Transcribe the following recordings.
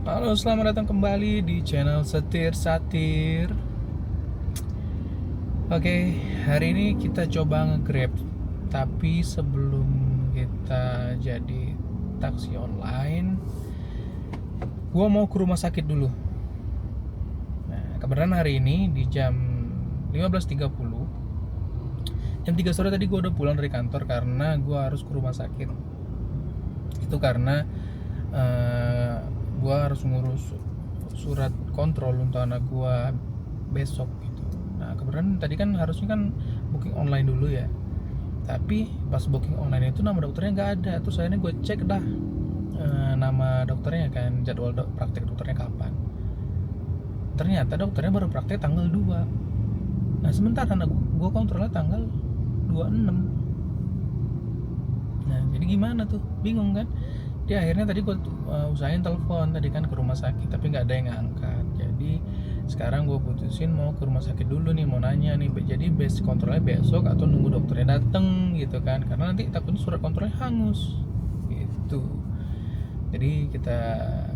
Halo, selamat datang kembali di channel Setir Satir. Oke, hari ini kita coba nge-Grab. Tapi sebelum kita jadi taksi online, gua mau ke rumah sakit dulu. Nah, kebetulan hari ini di jam 15.30, jam 3 sore tadi gua udah pulang dari kantor karena gua harus ke rumah sakit. Itu karena gua harus ngurus surat kontrol untuk anak gua besok gitu. Nah, kebetulan tadi kan harusnya kan booking online dulu ya. Tapi pas booking online itu nama dokternya nggak ada. Terus akhirnya gue cek dah nama dokternya kan, jadwal praktek dokternya kapan. Ternyata dokternya baru praktek tanggal 2. Nah, sementara anak gua kontrolnya tanggal 26. Nah, jadi gimana tuh? Bingung kan? Dia akhirnya tadi gue usahain telepon tadi kan ke rumah sakit, tapi nggak ada yang ngangkat. Jadi sekarang gue putusin mau ke rumah sakit dulu nih, mau nanya nih, jadi base kontrolnya besok atau nunggu dokternya dateng gitu kan, karena nanti takutnya surat kontrolnya hangus gitu. Jadi kita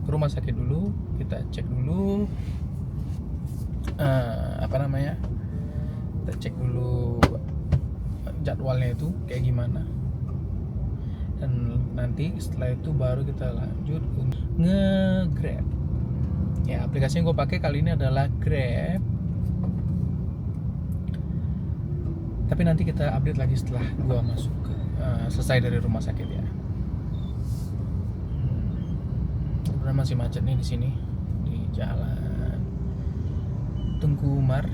ke rumah sakit dulu, kita cek dulu kita cek dulu jadwalnya itu kayak gimana, dan nanti setelah itu baru kita lanjut untuk nge-Grab. Ya, aplikasi yang gue pakai kali ini adalah Grab. Tapi nanti kita update lagi setelah gue masuk ke selesai dari rumah sakit ya. Sebenarnya masih macet nih di sini di jalan Tengku Umar.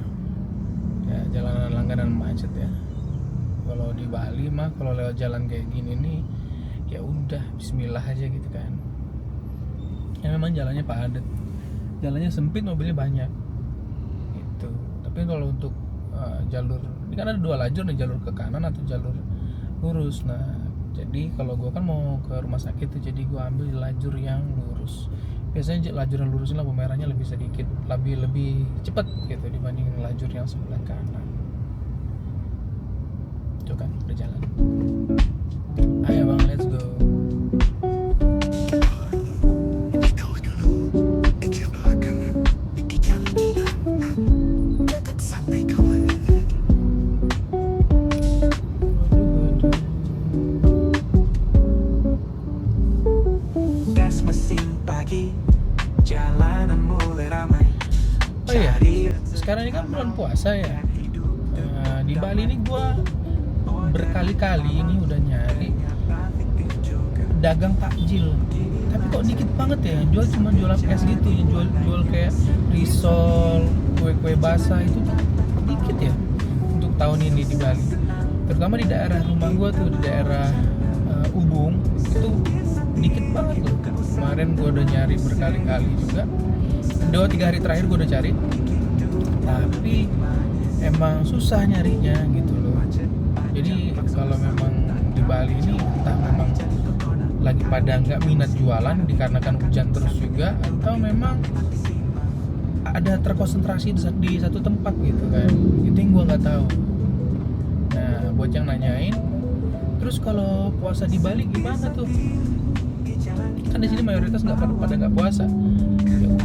Ya, jalanan langganan macet ya. Kalau di Bali mah kalau lewat jalan kayak gini nih ya udah bismillah aja gitu kan. Ya memang jalannya padat, jalannya sempit, mobilnya banyak gitu. Tapi kalau untuk jalur ini kan ada 2 lajur nih, jalur ke kanan atau jalur lurus. Nah, jadi kalau gua kan mau ke rumah sakit tuh, jadi gua ambil lajur yang lurus. Biasanya lajur yang lurus ini lampu merahnya lebih sedikit lebih cepat gitu dibandingin lajur yang sebelah kanan. Tuh kan udah jalan. Ayo bang, let's go. Oh iya, sekarang ini kan bulan puasa ya. Di Bali ini gua berkali-kali ini udah nyari dagang takjil, tapi kok dikit banget ya. Jual cuma jual es gitu, yang jual kayak risol, kue-kue basah itu dikit ya untuk tahun ini di Bali. Terutama di daerah rumah gua tuh, di daerah Ubung itu dikit banget loh. Kemarin gua udah nyari berkali-kali juga. 2-3 hari terakhir gue udah cari, tapi emang susah nyarinya gitu loh. Jadi kalau memang di Bali ini entah memang lagi pada nggak minat jualan dikarenakan hujan terus juga, atau memang ada terkonsentrasi di satu tempat gitu kan. Itu yang gue nggak tahu. Nah, buat yang nanyain, terus kalau puasa di Bali gimana tuh? Kan di sini mayoritas pada nggak puasa.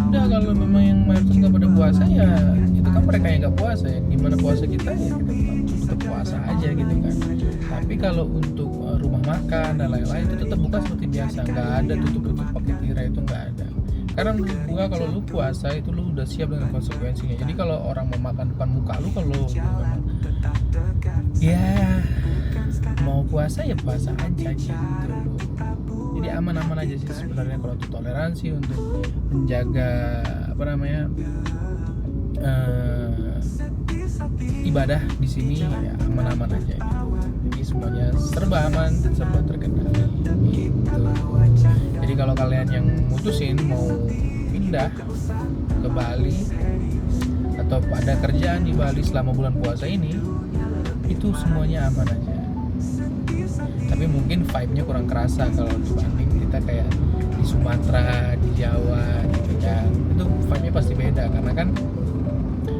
Ya udah, kalau memang yang mayoritas nggak pada puasa ya itu kan mereka yang nggak puasa ya. Gimana puasa kita ya kita tetap puasa aja gitu kan. Tapi kalau untuk rumah makan dan lain-lain itu tetap buka seperti biasa, nggak ada tutup pakai tirai, itu nggak ada. Karena menurut gua kalau lu puasa itu lu udah siap dengan konsekuensinya. Jadi kalau orang mau makan depan muka lu, kalau memang ya mau puasa ya puasa aja gitu loh. Jadi aman-aman aja sih sebenarnya kalau untuk toleransi, untuk menjaga ibadah di sini ya aman-aman aja gitu. Jadi semuanya serba aman, serba terkendali gitu. Jadi kalau kalian yang mutusin mau pindah ke Bali atau ada kerjaan di Bali selama bulan puasa ini, itu semuanya aman aja. Tapi mungkin vibe-nya kurang kerasa kalau dibanding kita kayak di Sumatera, di Jawa gitu kan. Itu vibe-nya pasti beda karena kan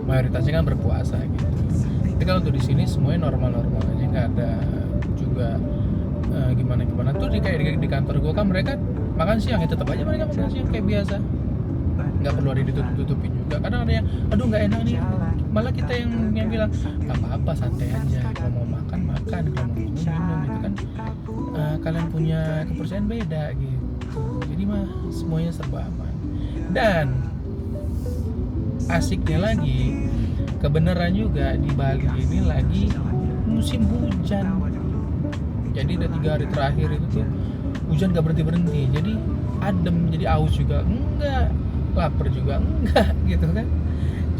mayoritasnya kan berpuasa gitu. Tapi kalau untuk di sini semuanya normal-normal aja, nggak ada juga gimana tuh kayak di kantor gue kan mereka makan siang ya tetap aja mereka makan siang kayak biasa. nggak perlu ada ditutup-tutupin juga. Kadang ada yang aduh nggak enak nih, malah kita yang bilang nggak apa-apa, santai aja, kalau mau makan makan, kalau mau minum minum, itu kan kalian punya kepercayaan beda gitu. Jadi mah semuanya serba aman. Dan asiknya lagi, kebenaran juga, di Bali ini lagi musim hujan. Jadi udah 3 hari terakhir itu tuh hujan gak berhenti-berhenti. Jadi adem, jadi aus juga enggak, lapar juga enggak gitu kan.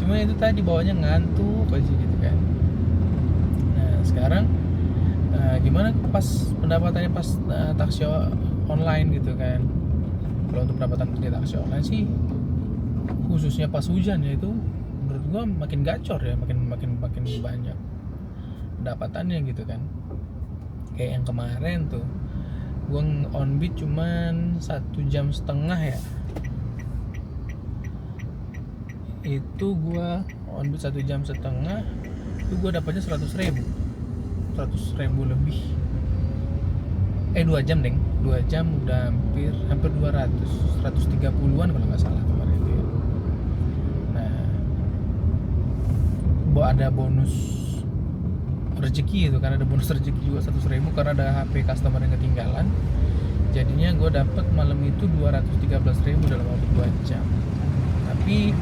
Cuma itu tadi bawahnya ngantuk aja gitu kan. Nah sekarang gimana pas pendapatannya pas taksi online gitu kan. Kalau untuk pendapatan di taksi online sih, khususnya pas hujan ya, itu menurut gua makin gacor ya, makin banyak pendapatannya gitu kan. Kayak yang kemarin tuh gua on beat cuman 1,5 jam ya, itu gua on beat 1,5 jam itu gua dapatnya 100.000 lebih. 2 jam deng, 2 jam udah hampir 200, 130-an kalau nggak salah kemarin itu ya. Nah ada bonus rezeki itu kan, ada bonus rezeki juga 100.000 karena ada HP customer yang ketinggalan. Jadinya gue dapet malam itu 213.000 dalam waktu 2 jam. Tapi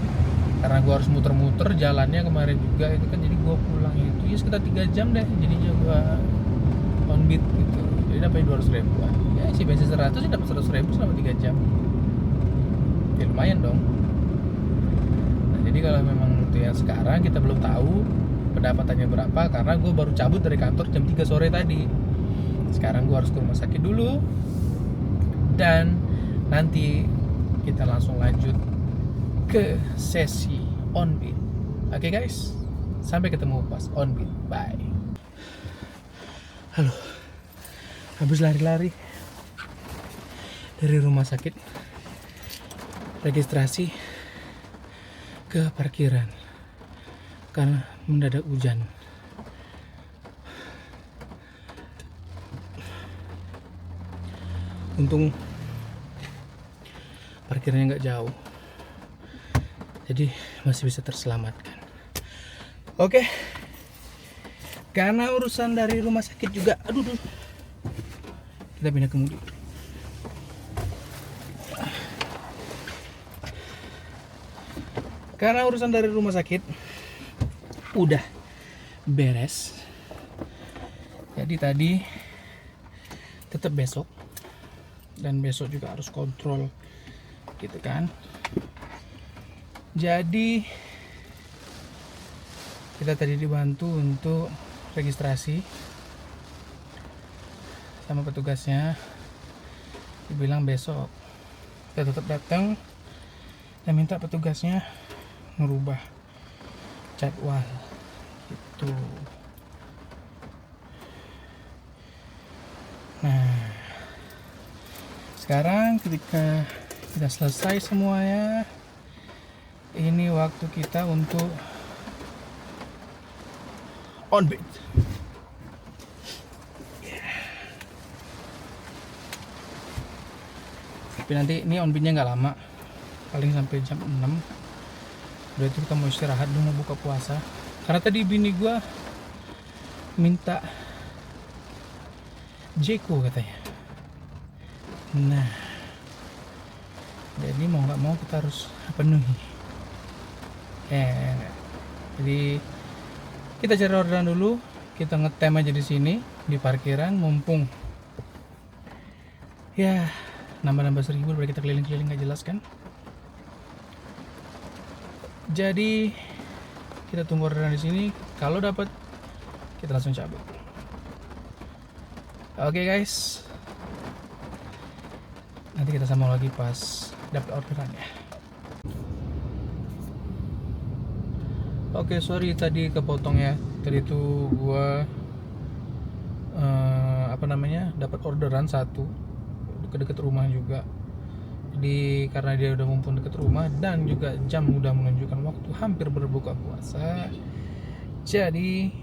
karena gue harus muter-muter jalannya kemarin juga itu kan, jadi gue pulang itu ya sekitar 3 jam deh jadinya gue on beat gitu. Jadi dapetnya 200.000-an. Ya si bensin 100 sih dapat 100.000 selama 3 jam. Ya lumayan dong. Nah jadi kalau memang itu yang sekarang kita belum tahu pendapatannya berapa, karena gue baru cabut dari kantor jam 3 sore tadi. Sekarang gue harus ke rumah sakit dulu, dan nanti kita langsung lanjut ke sesi on beat. Oke guys, sampai ketemu pas on beat. Bye. Halo, habis lari-lari dari rumah sakit, registrasi ke parkiran karena mendadak hujan. Untung parkirnya nggak jauh, jadi masih bisa terselamatkan. Oke, karena urusan dari rumah sakit juga, kita pindah ke mobil. Karena urusan dari rumah sakit udah beres, jadi tadi tetap besok, dan besok juga harus kontrol gitu kan. Jadi kita tadi dibantu untuk registrasi sama petugasnya, dibilang besok. Kita tetap datang dan minta petugasnya merubah jadwal gitu. Nah sekarang ketika kita selesai semuanya, ini waktu kita untuk on beat. Tapi nanti ini on beatnya nggak lama, paling sampai jam 6. Udah itu kita mau istirahat dulu, mau buka puasa. Karena tadi bini gua minta Jeko katanya. Nah jadi mau nggak mau kita harus penuhi. Jadi kita cari orderan dulu, kita ngetem aja di sini di parkiran, mumpung ya nambah 1.000 daripada kita keliling-keliling nggak jelas kan. Jadi kita tunggu orderan di sini, kalau dapat kita langsung cabut. Oke guys, nanti kita sambung lagi pas dapat orderannya. Oke, sorry tadi kepotong ya. Tadi tuh gua dapat orderan satu deket rumah juga. Jadi karena dia udah mumpung deket rumah dan juga jam udah menunjukkan waktu hampir berbuka puasa, jadi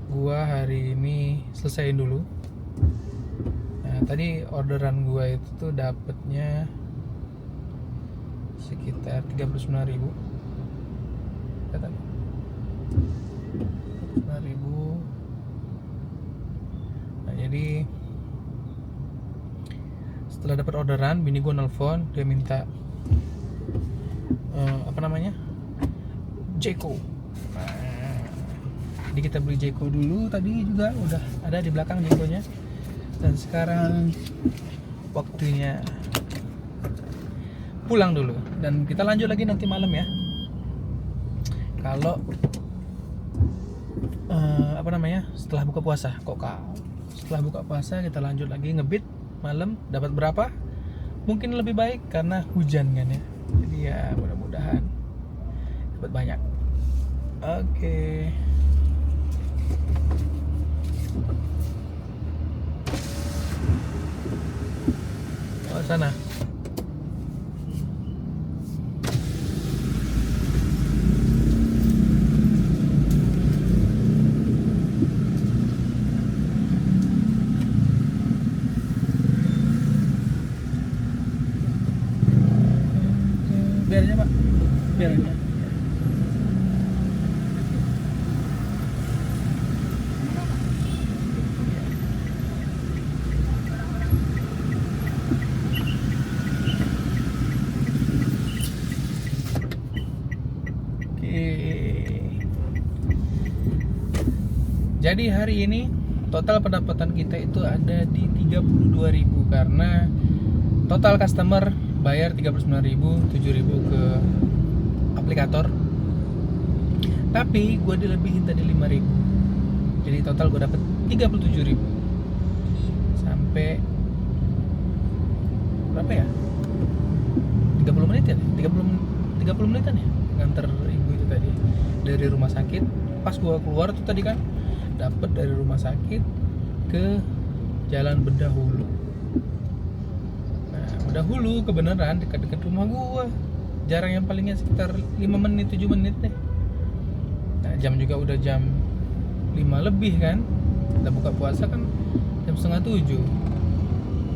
gua hari ini selesaiin dulu. Nah tadi orderan gua itu tuh dapetnya sekitar 39.000 kata 39.000. Nah jadi setelah dapat orderan, bini gue nelfon, dia minta apa namanya, Jeko. Nah, jadi kita beli Jeko dulu, tadi juga udah ada di belakang Jekonya, dan sekarang waktunya pulang dulu, dan kita lanjut lagi nanti malam ya. Kalau apa namanya, setelah buka puasa, setelah buka puasa kita lanjut lagi ngebit malam. Dapat berapa? Mungkin lebih baik karena hujan kan ya. Jadi ya mudah-mudahan dapat banyak. Oke. Oh sana. Biar aja Pak, biar aja. Oke. Jadi hari ini total pendapatan kita itu ada di 32.000 karena total customer bayar 39.000, 7.000 ke aplikator. Tapi gue dilebihin tadi 5.000. Jadi total gue dapet 37.000. Sampai berapa ya? 30 menit ya? 30 menitan ya? Nganter ibu itu tadi dari rumah sakit. Pas gue keluar tuh tadi kan dapet dari rumah sakit ke Jalan Bedahulu. Dahulu kebenaran dekat-dekat rumah gua, jarang yang palingnya sekitar 5 menit 7 menit deh. Nah, jam juga udah jam 5 lebih kan, kita buka puasa kan jam setengah 7.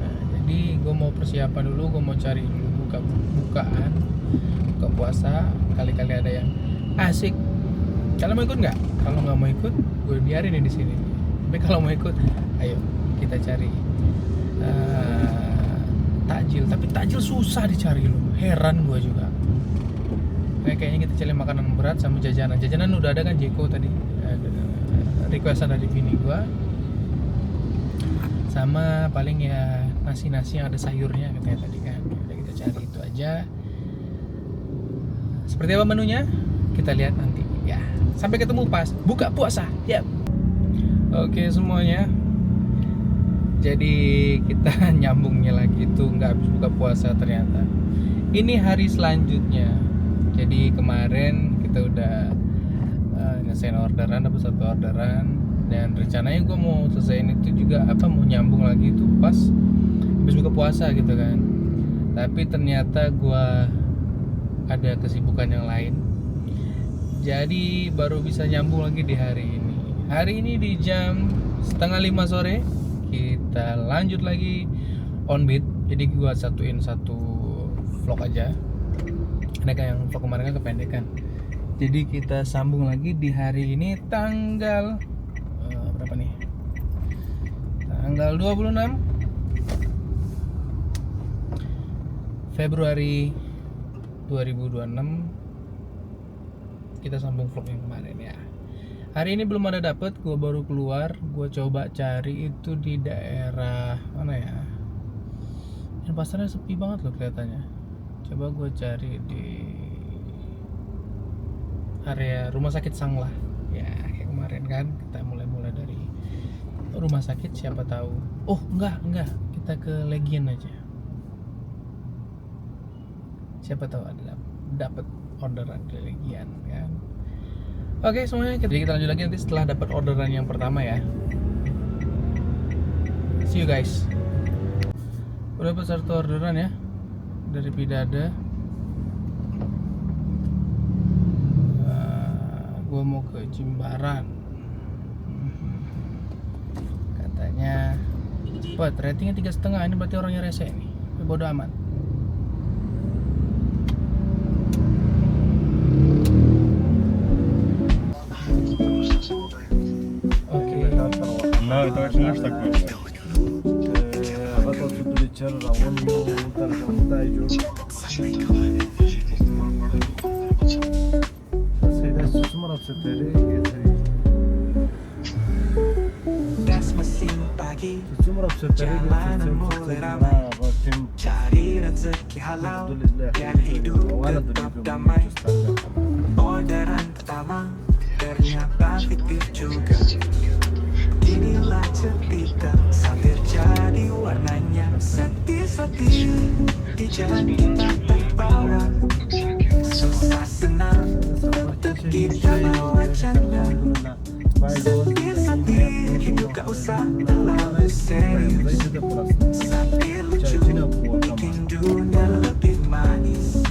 Nah, jadi gua mau persiapan dulu, gua mau cari dulu buka puasa, kali-kali ada yang asik. Kalau mau ikut nggak? Kalau nggak mau ikut, gue biarin di sini. Tapi kalau mau ikut, ayo kita cari takjil. Tapi takjil susah dicari loh, heran gue juga. Kayaknya kita cari makanan berat sama jajanan udah ada kan. Jeko tadi requestan dari bini gue, sama paling ya nasi yang ada sayurnya katanya tadi kan. Udah kita cari itu aja. Seperti apa menunya kita lihat nanti ya. Sampai ketemu pas buka puasa ya. Oke semuanya, jadi kita nyambungnya lagi tuh, nggak habis buka puasa ternyata. Ini hari selanjutnya. Jadi kemarin kita udah ngesain orderan, dapat 1 orderan, dan rencananya gue mau selesaiin itu juga mau nyambung lagi tuh pas habis buka puasa gitu kan. Tapi ternyata gue ada kesibukan yang lain, jadi baru bisa nyambung lagi di hari ini. Hari ini di jam 4:30 sore kita lanjut lagi on beat. Jadi gua satuin satu vlog aja. Ini kayak yang vlog kemarin kan kependekan. Jadi kita sambung lagi di hari ini tanggal berapa nih? Tanggal 26 Februari 2026. Kita sambung vlog yang kemarin ya. Hari ini belum ada dapet, gue baru keluar, gue coba cari itu di daerah mana ya? Yang pasarnya sepi banget loh kelihatannya. Coba gue cari di area rumah sakit Sanglah. Ya kayak kemarin kan, kita mulai dari rumah sakit, siapa tahu. Oh enggak, kita ke Legian aja. Siapa tahu ada dapet orderan dari Legian kan. Oke semuanya, jadi kita lanjut lagi nanti setelah dapat orderan yang pertama ya. See you guys. Udah dapat 1 orderan ya dari Pidada. Gua mau ke Jimbaran. Katanya cepet, ratingnya 3,5. Ini berarti orangnya rese nih. Bodoh amat. No, это очень наш такой. Готов тут вечер, а он тайджу. Sayıda susum rapsetleri getiriyor. Susum rapsetleri getiriyor. Bakın. Cari rezeki halal dan hidup tetap damai. Orderan pertama ternyata fiktif juga. Inilah cerita sambil jadi warnanya sedih-sedih di jalan kita terbawa. Susah senang untuk kita bawa canda. Sedih-sedih hidup gak usah terlalu serius. Sambil lucu bikin dunia lebih manis.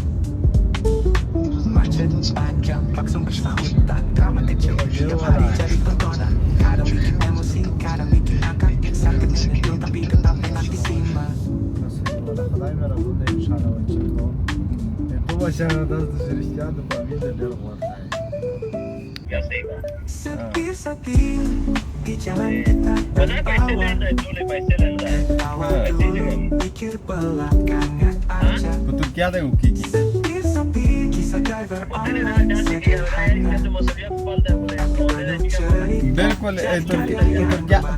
Macet panjang langsung bersahutan. Drama kecil tiap hari jadi tontonan. Kadang bikin emosi, kadang bikin ngakak. Sakit menyentuh tapi tetap enak disimak. Itu başarıda da ziriştiyadu pamilya der warna. Sedih-sedih di jalan kita terbawa. Tawa dulu pikir belakangan aja. Betul क्या था वो की Sedih-sedih kisah driver online sederhana. बिल्कुल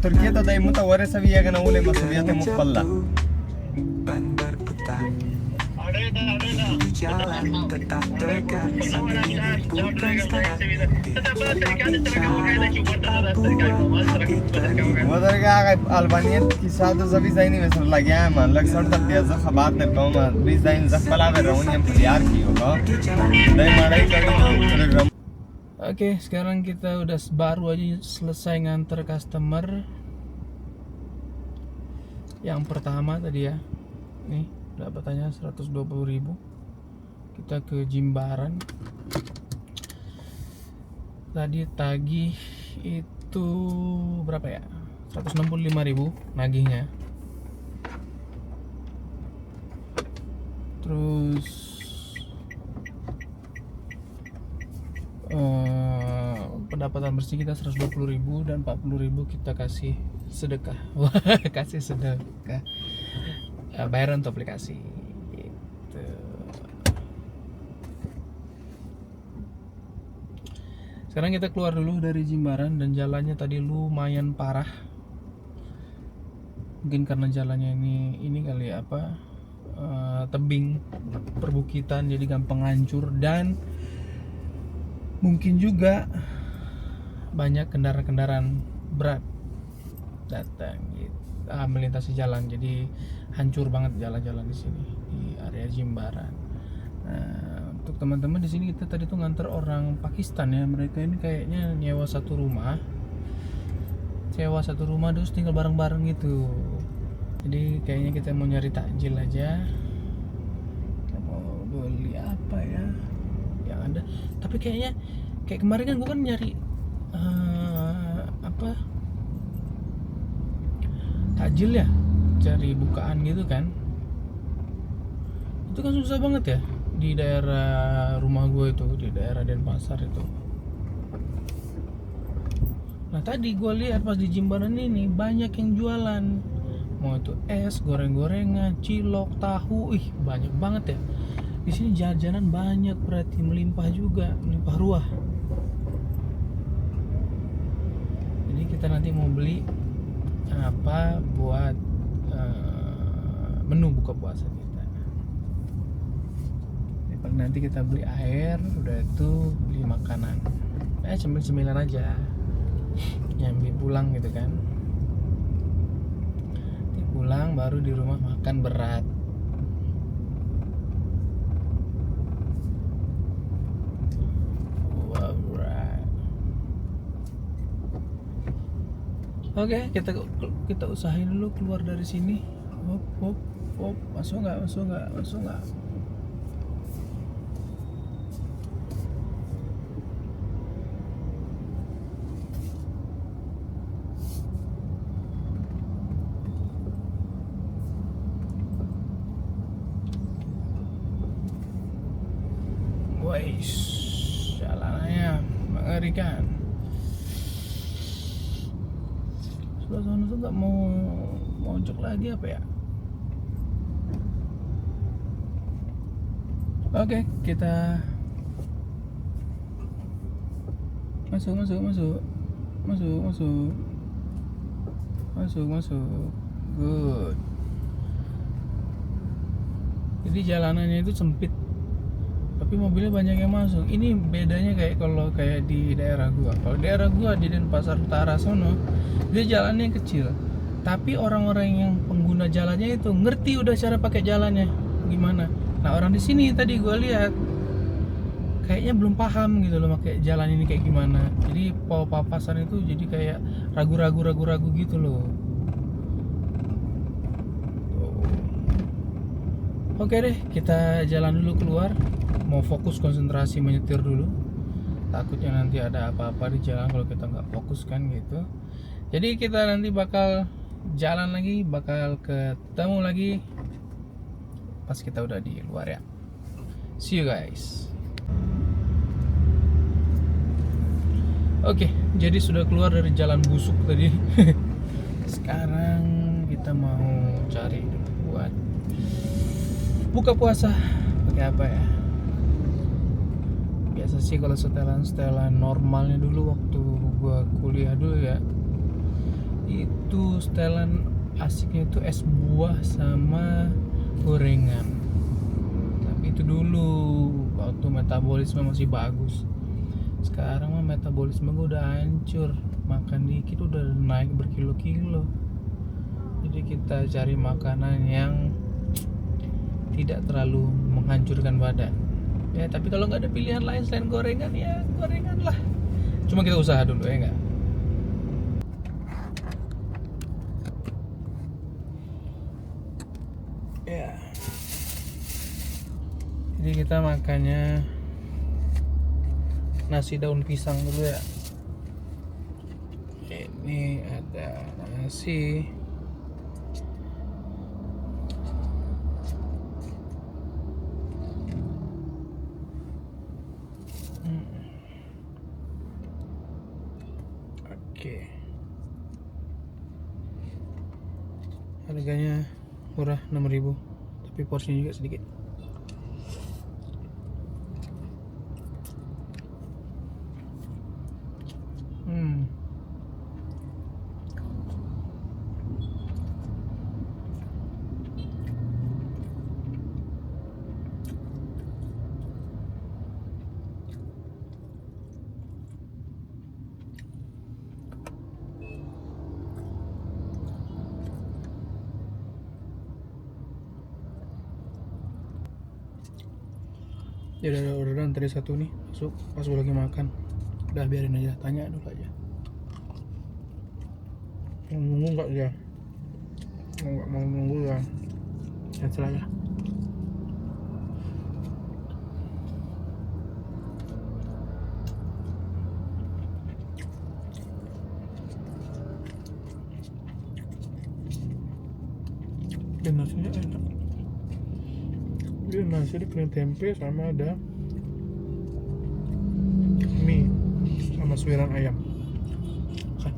تركيا ده متورثة سوية كنا أولى مسؤوليات مقبلة Ban berputar di jalan tetap tegak sambil ini bukan setengah उधर क्या अल्बानियत की साथ सभी जाइनी में सर लगे हैं मान लग सर तब दिया जख बात नहीं कहूँ मैं बीस जाइन जख पला वे रहूँ हम तैयार की होगा नहीं मराई करूँ Oke, sekarang kita udah baru aja selesai nganter customer. Yang pertama tadi ya, nih dapatannya 120.000. Kita ke Jimbaran. Tadi tagih itu berapa ya? 165.000 nagihnya. Terus pendapatan bersih kita 120.000 dan 40.000 kita kasih sedekah. Kasih sedekah. Bayaran untuk aplikasi gitu. Sekarang kita keluar dulu dari Jimbaran dan jalannya tadi lumayan parah. Mungkin karena jalannya ini kali ya apa tebing perbukitan jadi gampang hancur dan mungkin juga banyak kendaraan-kendaraan berat datang gitu, melintasi jalan, jadi hancur banget jalan-jalan di sini di area Jimbaran. Nah, untuk teman-teman di sini kita tadi tuh nganter orang Pakistan ya, mereka ini kayaknya nyewa satu rumah terus tinggal bareng-bareng gitu. Jadi kayaknya kita mau nyari takjil aja, mau beli apa ya yang ada. Tapi kayaknya kayak kemarin kan gue kan nyari takjil ya, cari bukaan gitu kan, itu kan susah banget ya di daerah rumah gue itu, di daerah Denpasar itu. Nah tadi gue lihat pas di Jimbaran ini banyak yang jualan, mau itu es, goreng-gorengan, cilok, tahu, banyak banget ya. Di sini jajanan banyak, berarti melimpah juga, melimpah ruah. Jadi kita nanti mau beli apa buat menu buka puasa kita. Nanti kita beli air, udah itu beli makanan. Cemilan aja, nyambi pulang gitu kan. Nanti pulang baru di rumah makan berat. Oke, kita usahain dulu keluar dari sini. Hop, masuk nggak? Wais, jalanannya mengerikan. sebelah sana tuh nggak mau mojok lagi apa ya. Oke, kita masuk. Good. Jadi jalanannya itu sempit, tapi mobilnya banyak yang masuk. Ini bedanya kayak di daerah gua. Kalau daerah gua di Denpasar Utara sono, dia jalannya kecil, tapi orang-orang yang pengguna jalannya itu ngerti udah cara pakai jalannya gimana. Nah, orang di sini tadi gua lihat kayaknya belum paham gitu loh pakai jalan ini kayak gimana. Jadi papasan itu jadi kayak ragu-ragu gitu loh. Oke deh, kita jalan dulu keluar. Mau fokus konsentrasi menyetir dulu. Takutnya nanti ada apa-apa di jalan kalau kita nggak fokus kan gitu. Jadi kita nanti bakal jalan lagi, bakal ketemu lagi pas kita udah di luar ya. See you guys. Oke, jadi sudah keluar dari jalan busuk tadi. Sekarang kita mau cari buat buka puasa. Pakai apa ya? Biasa sih kalau setelan normalnya dulu waktu gua kuliah dulu ya, itu setelan asiknya itu es buah sama gorengan. Tapi itu dulu waktu metabolisme masih bagus. Sekarang mah metabolisme gue udah hancur, makan dikit udah naik berkilo-kilo. Jadi kita cari makanan yang tidak terlalu menghancurkan badan ya. Tapi kalau nggak ada pilihan lain selain gorengan, ya gorengan lah. Cuma kita usaha dulu ya nggak. Ya, jadi kita makannya nasi daun pisang dulu ya. Ini ada nasi, oke. Harganya murah 6.000, tapi porsinya juga sedikit. Ya udah ada orderan tadi satu nih masuk pas gue lagi makan. Udah biarin aja, tanya dulu aja. Mau nunggu nggak dia? Nggak mau nunggu ya, cancel aja. Dan nasinya enak. Ini nasi dikeringin tempe sama ada mie sama suiran ayam. Makan.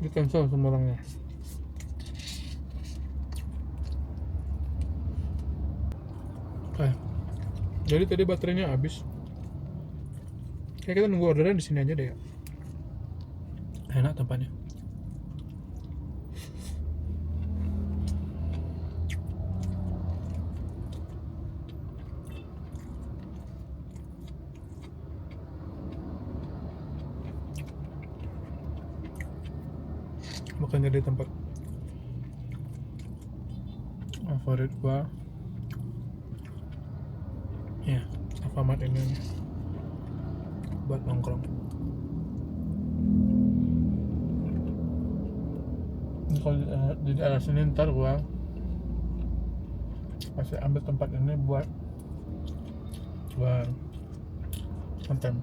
Ini cancel sama orangnya. Jadi tadi baterainya habis. Kayak kita nunggu orderan di sini aja deh ya. Enak tempatnya. Makan jadi tempat favorit gua. Ya, Alfamart ini buat nongkrong. Kalau jadi arah sini ntar gua pasti ambil tempat ini buat konten.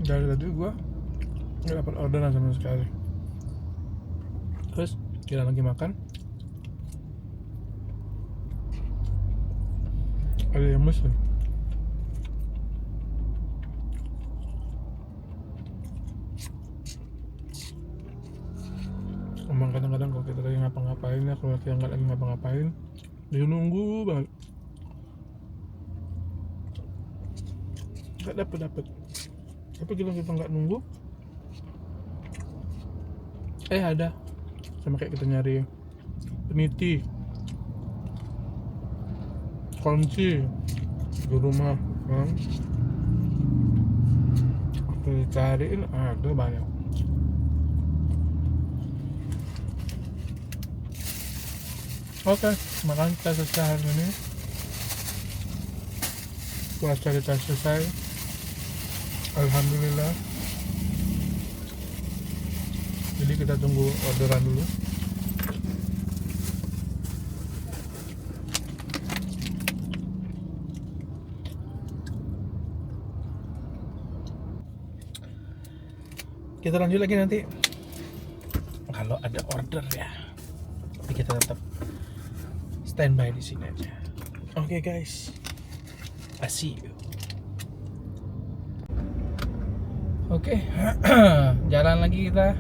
Dari tadi gua nggak dapat orderan sama sekali. Terus kita lagi makan, ada yang mesen. Emang kadang-kadang kalau kita lagi ngapa-ngapain ya, kalau kita nggak lagi ngapa-ngapain, dia nunggu banget, nggak dapet. Tapi kita nggak nunggu, ada. Sama kayak kita nyari peniti, kunci di rumah kan, waktu dicariin ada banyak. Oke, makan kita selesai hari ini. Puasa kita selesai, alhamdulillah. Jadi kita tunggu orderan dulu. Kita lanjut lagi nanti kalau ada order ya. Tapi kita tetap standby di sini aja. Oke guys, I see you. Oke, jalan lagi kita.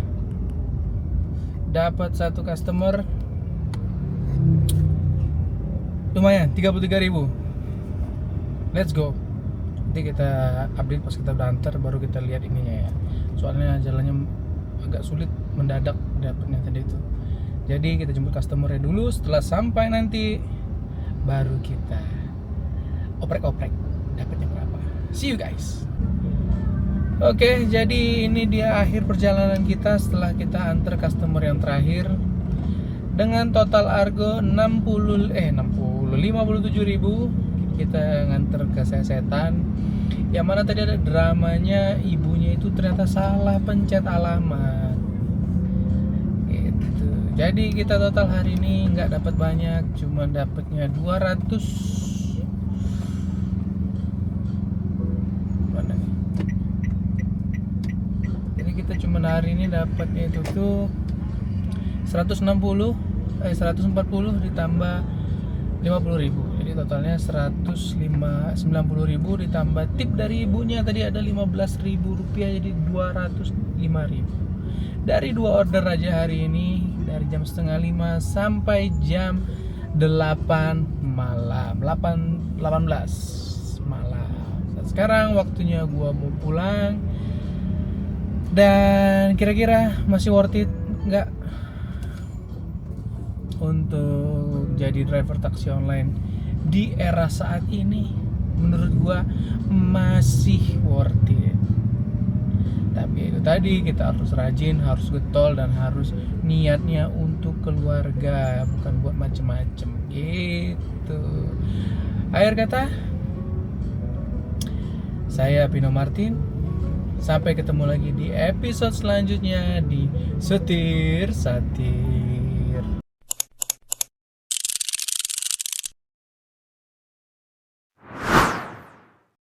Dapat satu customer, lumayan 33.000. Let's go. Nanti kita update pas kita udah antar, baru kita lihat ininya ya. Soalnya jalannya agak sulit, mendadak dapatnya tadi itu. Jadi kita jemput customernya dulu. Setelah sampai nanti baru kita oprek-oprek dapatnya berapa. See you guys. Oke, jadi ini dia akhir perjalanan kita setelah kita antar customer yang terakhir dengan total argo 57.000. Kita nganter ke Sesetan. Yang mana tadi ada dramanya, ibunya itu ternyata salah pencet alamat. Gitu. Jadi kita total hari ini nggak dapat banyak, cuma dapatnya 200. Kita cuma hari ini dapatnya itu tuh 140 ditambah 50.000. Jadi totalnya 190.000 ditambah tip dari ibunya tadi ada 15.000 rupiah, jadi 205.000. Dari 2 order aja hari ini, dari jam 4:30 sampai jam 8 malam, 18 malam. Dan sekarang waktunya gua mau pulang. Dan kira-kira masih worth it nggak untuk jadi driver taksi online di era saat ini? Menurut gua masih worth it. Tapi itu tadi, kita harus rajin, harus getol, dan harus niatnya untuk keluarga, bukan buat macem-macem gitu. Akhir kata, saya Pino Martin. Sampai ketemu lagi di episode selanjutnya di Setir Satir.